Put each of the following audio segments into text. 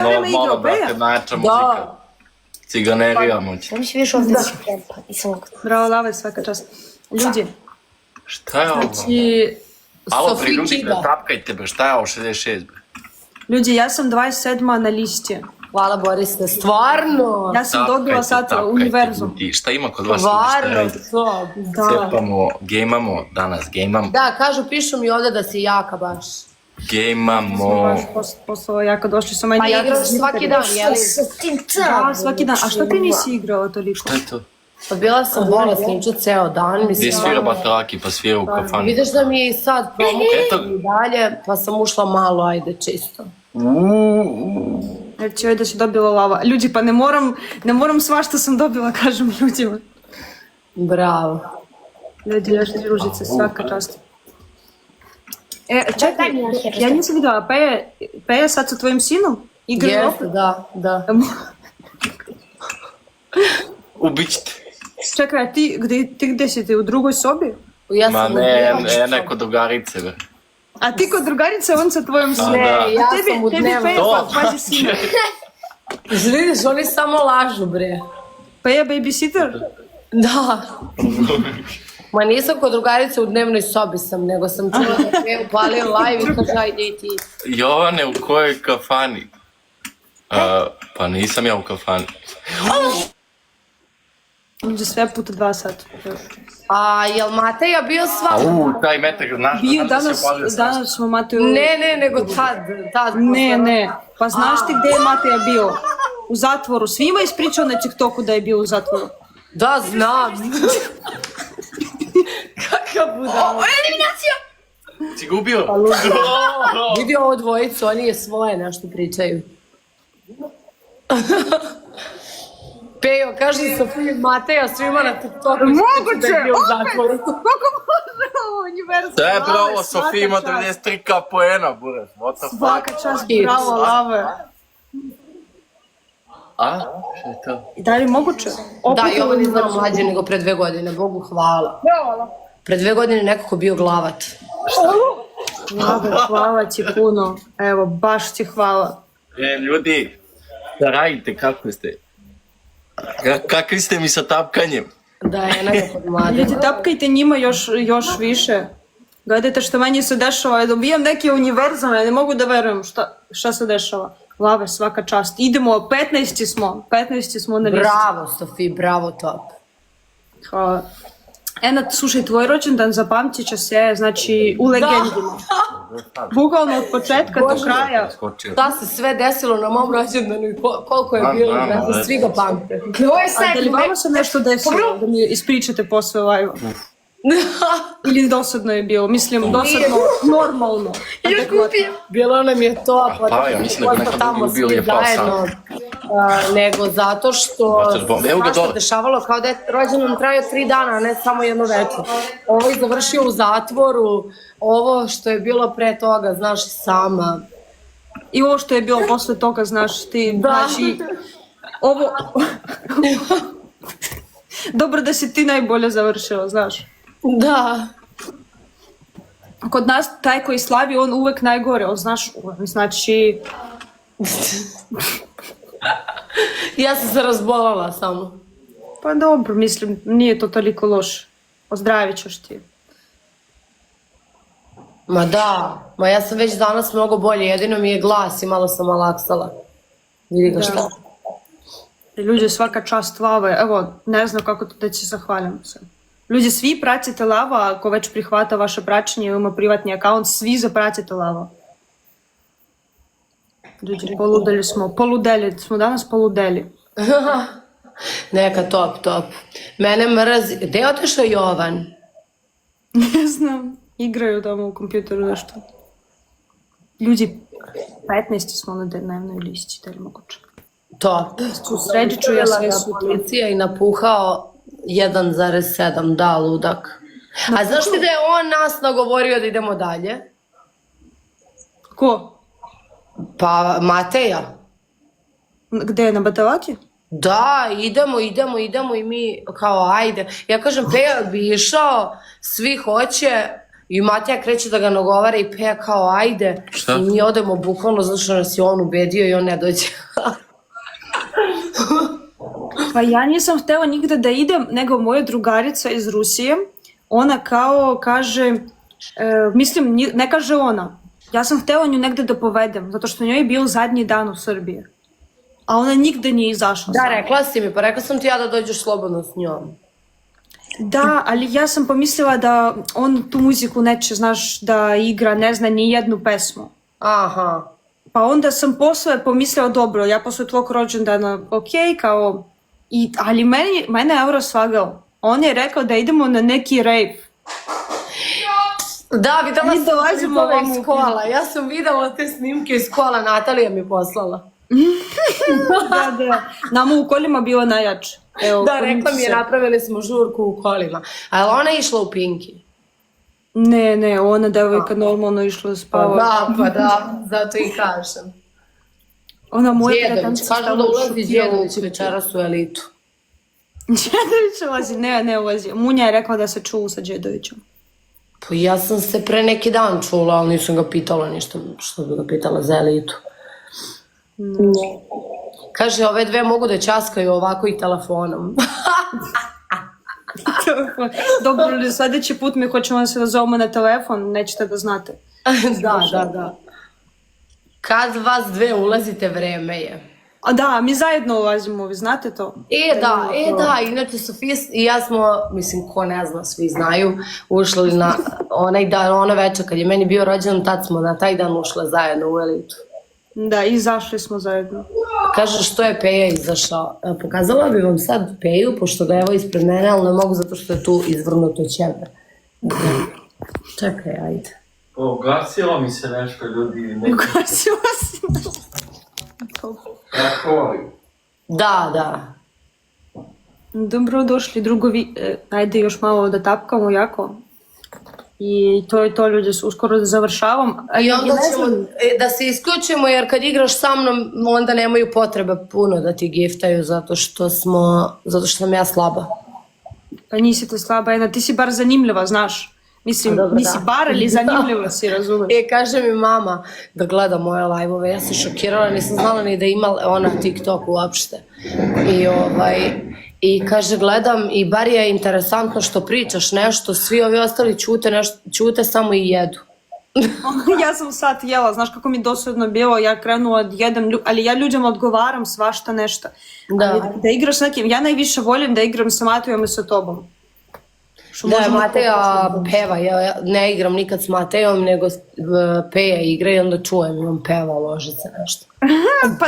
Normalno, brate, najjača muzika. Ciganerija moći. Oni će više ovdje da škrempa. Bravo, Lave, svaka čast. Ljudi, Šta je ovo? znači, Alo, pri ljudi, bre, tapkajte, bre, šta je ovo 66, bre? ljudi, ja sam 27. na listi. Hvala Borisne, stvarno? Ja sam dobila sad univerzum. Šta ima kod vas? Stvarno, to. Cepamo, gejmamo, danas gejmamo. Da, kažu, pišu mi ovdje da si jaka baš. Gejmamo. Baš posao jaka, došli su meni. Pa igraš svaki dan, jeli? Da, svaki dan. A što ti nisi igrao toliko? Šta je to? Pa bila sam bolesna, jučer ceo dan. Gdje svira batraki, pa svira u kafanu. Vidiš da mi je i sad Eto. i dalje, pa sam ušla malo, ajde, čisto. Znači, ovdje si dobila Lava. Ljudi, pa ne moram sva što sam dobila, kažem ljudima. Bravo. Ljudi, još družice, svaka čast. Čekaj, ja nisam vidjela, pa je sad sa tvojim sinom? Igra Jeste, da. Ubićete. Čekaj, a ti gdje si ti, u drugoj sobi? Ja Ma sam ne, neko drugarice, bre. A ti kod drugarice, on sa tvojom sinom? Ne, ja sam u Tebi dnevnom. Peja pazi sina. Vidiš, oni samo lažu, bre. Peja babysitter? Da. Ma nisam kod drugarice u dnevnoj sobi sam, nego sam čula da je upalio live i kaže ajde i ti. Jovane, u kojoj kafani? Pa nisam ja u kafani. Ljudi, sve puta 2 sata. A jel Mateja bio s vama? Taj metak, znaš Bio da se upalio sam. danas smo Mateju... Ne, nego tad. Ne. Pa znaš ti gdje je Mateja bio? U zatvoru. Svima ispričao na TikToku da je bio u zatvoru. Da, znam. Kakav budala. Si gubio? Vidio ovo dvojicu, oni je svoje nešto pričaju. Pejo, kaži Sofiji Mateja svima na TikToku da je bio u zatvoru. Kako može ovo univerzum? Da je bravo, Sofija ima 93k poena, burez. What the fuck? Svaka čast, bravo, Lave. A? Šta je to? I da li je moguće? Da, i ovo nije znao mlađe nego pre 2 godine, Bogu hvala. Pre 2 godine nekako bio glavat. Lave, hvala ti puno. Evo, baš ti hvala. Ljudi, da radite, kako ste? Kakvi ste mi sa tapkanjem? Da, jednako kod mlade. Ljudi, tapkajte njima još više. Gledajte što meni se dešava. Ja dobijam neke univerzume, ja ne mogu da verujem šta se dešava. Lave, svaka čast. Idemo, 15 smo na listi. Bravo, Sofi, bravo, top. Hvala. Enat, slušaj, tvoj rođendan zapamtit će se, znači, u legendima. Bukvalno od početka do kraja. Šta se sve desilo na mom rođendanu i koliko je bilo, brate, svi ga pamte. A da li vama se nešto desilo da mi ispričate posle live-a? Ili dosadno je bilo? Mislim, dosadno, normalno. Bilo nam je to, Pa, ja mislim da bi nekad tamo drugi bio svi je pao sam. zajedno, nego zato što Evo ga svašta dole. dešavalo kao da je rođendan trajao 3 dana, a ne samo jedno večer. Ovo je završio u zatvoru, ovo što je bilo pre toga, znaš i sama. I ovo što je bilo posle toga, znaš, ti, znači, ovo... Dobro da si ti najbolje završila, znaš. Da. Kod nas, taj koji slavi, on uvek najgore, on znaš, znači... Ja sam se razbolala samo. Pa dobro, mislim, nije to toliko loše. Ozdravit ćeš ti. Ma da, ma ja sam već danas mnogo bolje, jedino mi je glas i malo sam malaksala. Vidi ga šta. Ljudi, svaka čast Lave, evo, ne znam kako to da će zahvaljam se. Ljudi, svi pratite Lava, ako već prihvata vaše praćenje, ima privatni akaunt, svi zapratite Lava. Ljudi, poludeli smo danas poludeli. Neka top. Mene mrazi. Gde je otišao Jovan? Ne znam, igraju tamo u kompjuteru nešto. Ljudi, 15 smo na dnevnoj listi, da li moguće? Top. Sredit ću ja sve sutra. Policija i napuhao 1,7, da, ludak. A znaš ti da je on nas nagovorio da idemo dalje? Ko? Pa Mateja. Gde, na Batalati? Da, idemo i mi kao ajde. Ja kažem, Peja bi išao, svi hoće I Matija kreće da ga nagovara i Peja kao ajde. Šta? I mi odemo bukvalno zato što nas je on ubedio i on ne dođe. Pa ja nisam htjela nigde da idem, nego moja drugarica iz Rusije, ona kao kaže, mislim, ne kaže ona, ja sam htjela nju negde da povedem, zato što njoj je bio zadnji dan u Srbiji. A ona nigde nije izašla. Da, rekla si mi, pa rekla sam ti ja da dođeš slobodno s njom. Da, ali ja sam pomislila da on tu muziku neće, znaš, da igra, ne zna ni jednu pesmu. Aha. Pa onda sam posle pomislila, dobro, ja posle tvog rođendana, ok, kao, ali mene je Euro svagao. On je rekao da idemo na neki rave. Da, videla Mi sam dolazimo klipove ovamo iz u kola. Ja sam videla te snimke iz kola, Natalija mi poslala. Da. Nama u kolima bilo najjače. Evo, Da, rekla mi je, napravili smo žurku u kolima. A je li ona išla u Pinky? Ne, ona devojka normalno išla spavati. Pa da, zato i kažem. Ona moja Djedović, prijateljica kažu da ulazi Djedović večeras u elitu. Djedović ulazi, ne ulazi. Munja je rekla da se čuo sa Djedovićem. Pa ja sam se pre neki dan čula, ali nisam ga pitala ništa, što bi ga pitala za elitu. Kaže, ove dve mogu da časkaju ovako i telefonom. Dobro, ali sljedeći put mi hoćemo se da zovemo na telefon, nećete da znate. Da. Kad vas dve ulazite, vreme je. A da, mi zajedno ulazimo, vi znate to? Da, inače Sofija i ja smo, mislim, ko ne zna, svi znaju, ušli na onaj dan, ona večer kad je meni bio rođendan, tad smo na taj dan ušle zajedno u elitu. Da, izašli smo zajedno. Kaže, što je Peja izašao? Pokazala bi vam sad Peju, pošto ga evo ispred mene, ali ne mogu zato što je tu izvrnuto ćebe. Čekaj, ajde. Ugasilo mi se nešto, ljudi. Ugasila si. Kako? Da. Dobro došli drugovi. Ajde još malo da tapkamo jako. I to je to, ljudi, uskoro da završavam. I onda ćemo da se isključimo, jer kad igraš sa mnom, onda nemaju potrebe puno da ti giftaju, zato što sam ja slaba. Pa nisi to slaba, jedna, ti si bar zanimljiva, znaš. Mislim, dobro, nisi da. bar, ali zanimljiva si, razumeš? Kaže mi mama da gleda moje live-ove, ja sam šokirala, nisam znala ni da ima ona TikTok uopšte. I kaže, gledam i bar je interesantno što pričaš nešto, svi ovi ostali ćute samo i jedu. Ja sam sad jela, znaš kako mi dosadno bilo, ja krenula da jedem, ali ja ljudima odgovaram svašta nešto. Da igraš s nekim, ja najviše volim da igram sa Matejom i sa tobom. Da, Mateja peva, ja ne igram nikad s Matejom, nego Peja igra i onda čujem i on peva, loži se nešto. Pa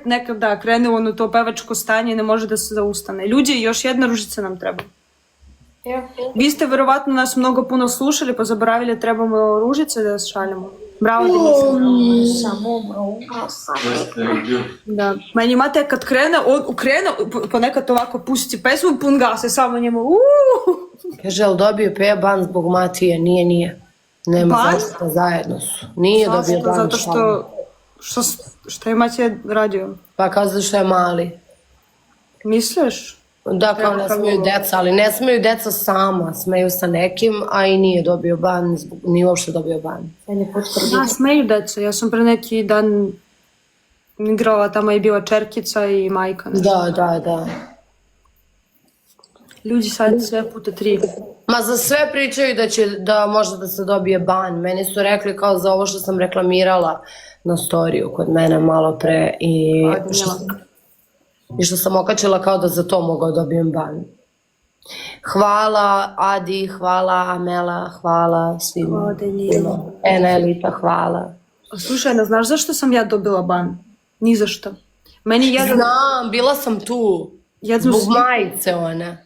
nekad da, krene ono to pevačko stanje i ne može da se zaustane. Ljudi, još jedna ružica nam treba. Vi ste verovatno nas mnogo puno slušali, pa zaboravili trebamo ružice da šaljemo. Bravo, da. Meni Mateja kad krene, on krene, ponekad ovako pusti pesmu, pun gase, samo njemu Kaže, ali dobio Peja ban zbog Matije? Nije. Nema zašto, zajedno su. Nije dobio ban. Zato što je Matija radio? Pa kao zato što je mali. Misliš? Da, kao ne smeju deca, ali ne smeju deca sama, smeju sa nekim, a i nije dobio ban, nije uopšte dobio ban. Da, smeju deca, ja sam pre neki dan igrala, tamo je bila čerkica i majka. Da. Ljudi sad sve puta 3. Ma za sve pričaju da može da se dobije ban. Meni su rekli kao za ovo što sam reklamirala na storiju kod mene malo pre i što sam okačila kao da za to mogu dobijem ban. Hvala Adi, hvala Amela, hvala svima. Ena Elita, hvala. Slušaj, ne znaš zašto sam ja dobila ban? Ni zašto. Znam, bila sam tu. Zbog majice one.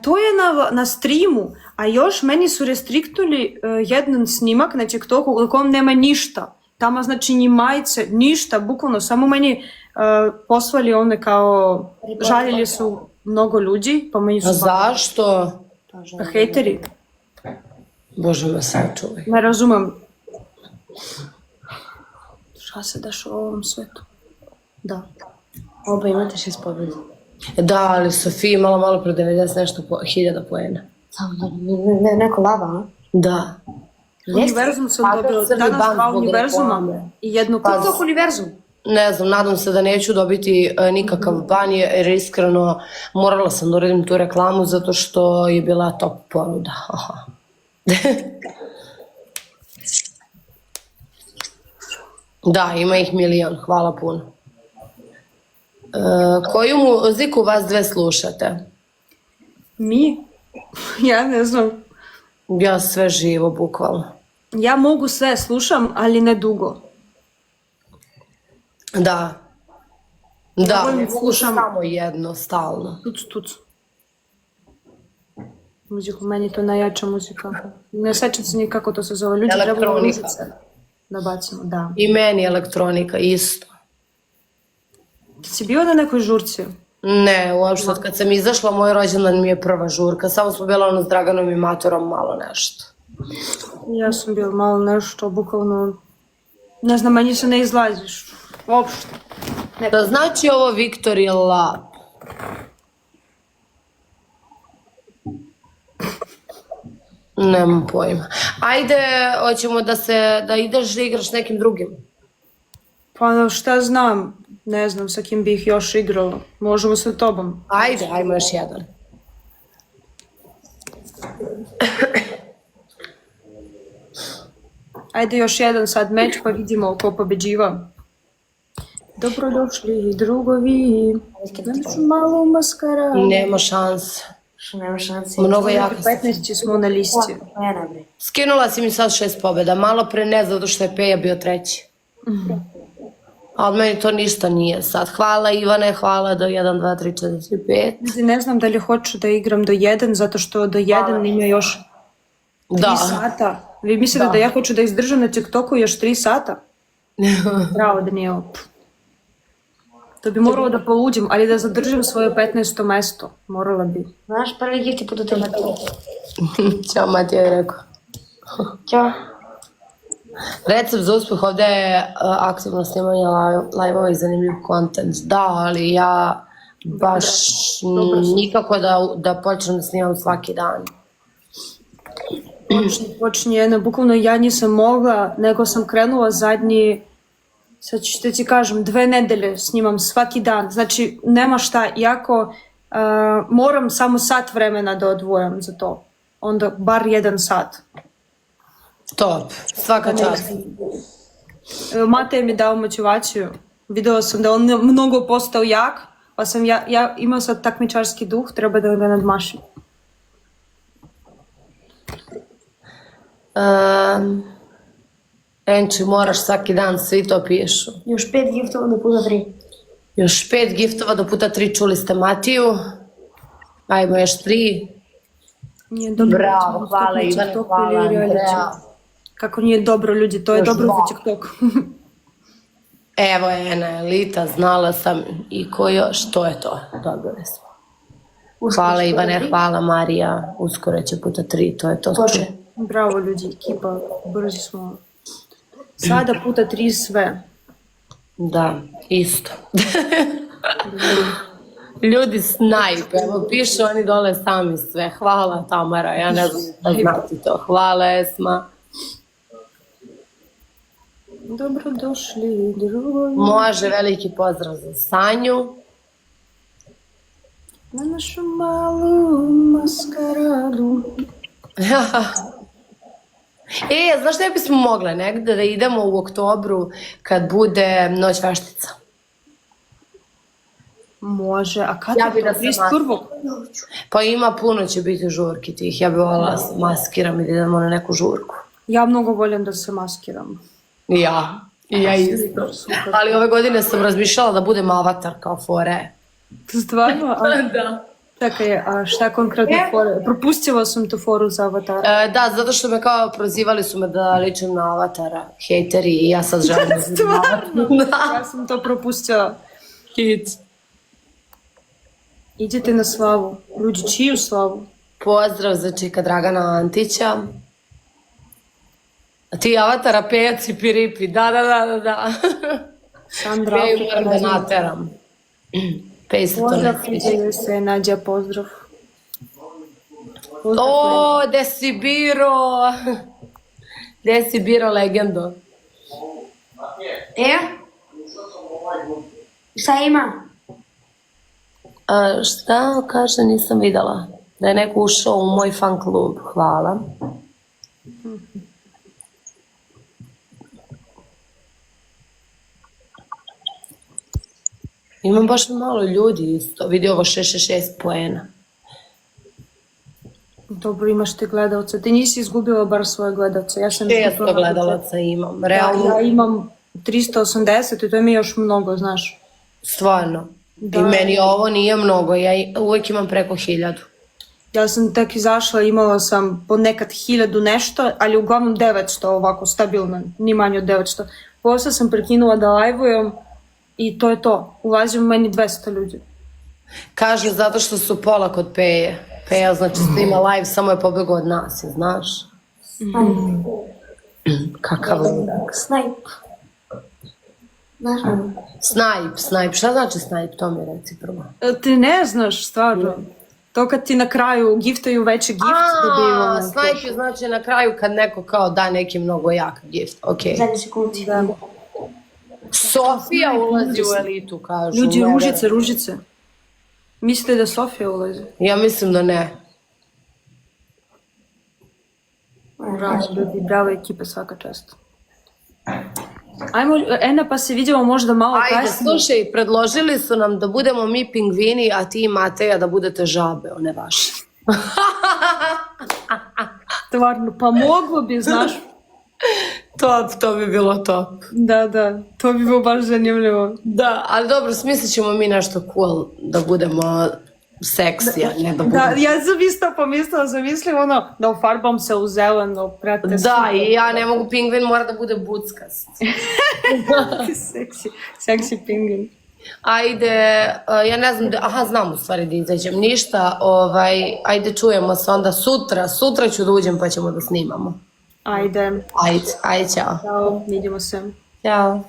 To je na streamu, a još meni su restriktuli jedan snimak na TikToku u kojem nema ništa. Tamo znači ni majice, ništa, bukvalno, samo meni poslali one kao, žaljeli su mnogo ljudi, pa meni su... A zašto? Pa hejteri. Bože me sačuvaj. Ne razumem. Šta se dešava u ovom svetu? Da. Oba imate 6 pobjeda. Da, ali Sofija imala malo pre 90 nešto hiljada poena. Neko lava, a? Da. Univerzum sam Kakav dobila crni danas ban 2 zbog univerzuma reklame? i jednu Pa, TikTok univerzum. Ne znam, nadam se da neću dobiti nikakav ban jer iskreno morala sam da uradim tu reklamu zato što je bila top ponuda. Aha. Da, ima ih milion, hvala puno. Koju muziku vas dve slušate? Mi? Ja ne znam. Ja sve živo, bukvalno. Ja mogu sve, slušam, ali ne dugo. Da. Da, volim mogu slušam- samo jedno, stalno. Tuc. Muziku, meni je to najjača muzika. Ne sećam se ni kako to se zove. Ljudi trebaju Elektronika. ulizice da bacimo, da. I meni elektronika, isto. Ti si bio na nekoj žurci? Ne, uopšte, od kad sam izašla, moj rođendan mi je prva žurka. Samo smo bila ono s Draganom i Maturom malo nešto. Ja sam bio malo nešto, bukvalno... Ne znam, meni se ne izlaziš. Uopšte. Da znači ovo Victoria Lab? Nemam pojma. Ajde, hoćemo da ideš da igraš nekim drugim. Pa šta znam, ne znam sa kim bih još igrala. Možemo sa tobom. Ajde, ajmo još jedan. Ajde još jedan sad meč pa vidimo ko pobeđiva. Dobrodošli drugovi. Našu malu maskaradu. Nema šanse. Što nema šanse. Mnogo jako. 15 smo na listi. Ne, bre. Skinula si mi sad 6 pobjeda. Malo pre ne, zato što je Peja bio treći. A od meni to ništa nije sad. Hvala Ivane, hvala do 1, 2, 3, 4, 5. Ljudi, ne znam da li hoću da igram do 1, zato što do 1 ima još 3 Da. sata. Vi mislite da ja hoću da izdržam na TikToku još 3 sata? Bravo, Danijel. To bi moralo da poluđim, ali da zadržim svoje 15. mesto. Morala bi. Znaš, prvi gift je puta 3. Ćao, Matija je rekao. Ćao. Recept za uspjeh ovdje je aktivno snimanje live-ova i zanimljiv content. Da, ali ja baš nikako da počnem da snimam svaki dan. Počinje jedna, bukvalno ja nisam mogla, nego sam krenula zadnji, sad ću ti kažem, 2 nedelje snimam svaki dan. Znači, nema šta, iako moram samo sat vremena da odvojam za to. Onda bar 1 sat. Top, svaka čast. Matej mi dao motivaciju. Videla sam da on mnogo postao jak, pa sam ja imao sad takmičarski duh, treba da ga nadmašim. Enči, moraš svaki dan, svi to pišu. Još 5 giftova do puta 3. Još 5 giftova do puta 3, čuli ste Matiju. Ajmo još 3. Nije dobro. Bravo, hvala Ivane, hvala Andreja. Kako nije dobro, ljudi, to je Još dobro 2. za TikTok. Evo je jedna elita, znala sam i ko još, to je to, dobili smo. Hvala Ivane, hvala Marija, uskoro će puta 3, to je to. Može. Bravo, ljudi, ekipa, brzi smo. Sada puta 3 sve. Da, isto. Ljudi snajpe, evo pišu oni dole sami sve. Hvala Tamara, ja ne znam da znati to. Hvala Esma. Dobrodošli, drugovi. Može, veliki pozdrav za Sanju. Na našu malu maskaradu. Znaš šta bismo mogle negde da idemo u oktobru kad bude Noć veštica? Može, a kad Ja je bi to? da se 31. Pa ima puno će biti žurki tih, ja bi volila se maskiram i da idemo na neku žurku. Ja mnogo volim da se maskiram. I ja isto. Ali ove godine sam razmišljala da budem avatar kao fore. Stvarno? Da. Čekaj, a šta konkretno fore? Propustila sam tu foru za avatara. Da, zato što me kao prozivali su me da ličim na avatara, hejteri i ja sad želim da budem avatar. Ja sam to propustila. Hit. Idite na slavu. Ljudi, čiju slavu? Pozdrav za čika Dragana Antića. A ti avatara Pejac i Piripi, da. Sandra Peju Afrika. moram da nateram. Pej se to Pozdrav, ne sviđa. Nađa, Nađa, pozdrav. O, gde si biro? Gde si biro legendo? Šta ima? Šta kaže, nisam videla. Da je neko ušao u moj fan klub. Hvala. Imam baš malo ljudi isto. Vidi ovo 666 poena. Dobro, imaš ti gledalce. Ti nisi izgubila bar svoje gledalce. Ja sam 600 gledalaca imam. Realno, Ja imam 380 i to mi je još mnogo, znaš. stvarno. Da. I meni ovo nije mnogo. Ja uvijek imam preko 1000. Ja sam tek izašla, imala sam ponekad 1000 nešto, ali uglavnom 900 ovako, stabilno, ni manje od 900. Posle sam prekinula da lajvujem i to je to. Ulazi u meni 200 ljudi. Kaže zato što su pola kod Peje. Peja znači snima live, samo je pobjegao od nas, je, znaš? Kakav ludak. Snajp. Znaš ono? Snajp. Šta znači snajp? To mi reci prvo. Ti ne znaš, stvarno. To kad ti na kraju giftaju veći gift dobivamo. Snajp je znači na kraju kad neko kao da neki mnogo jak gift. Ok. Zadnji sekundi. Da. Sofija ulazi u elitu, kažu. Ljudi, Ne, ružice. Mislite da Sofija ulazi? Ja mislim da ne. Bravo, ljudi, bravo ekipe, svaka čast. Ajmo, Ena, pa se vidimo možda malo Ajde, kasnije. slušaj, predložili su nam da budemo mi pingvini, a ti i Mateja da budete žabe, one vaše. Stvarno, pa moglo bi, znaš. To bi bilo top. Da, to bi bilo baš zanimljivo. Da, ali dobro, smislit ćemo mi nešto cool, da budemo seksi, a ne da budemo... Da, ja sam isto pomislila, zamislim ono, da ufarbam se u zeleno, prate Da, i ja ne mogu, pingvin mora da bude buckast. seksi pingvin. Ajde, ja ne znam, aha, znam u stvari da izađem, ništa, ajde čujemo se onda sutra ću da uđem pa ćemo da snimamo. Ajde. Ajde, čao. Ćao, vidimo se. Ćao.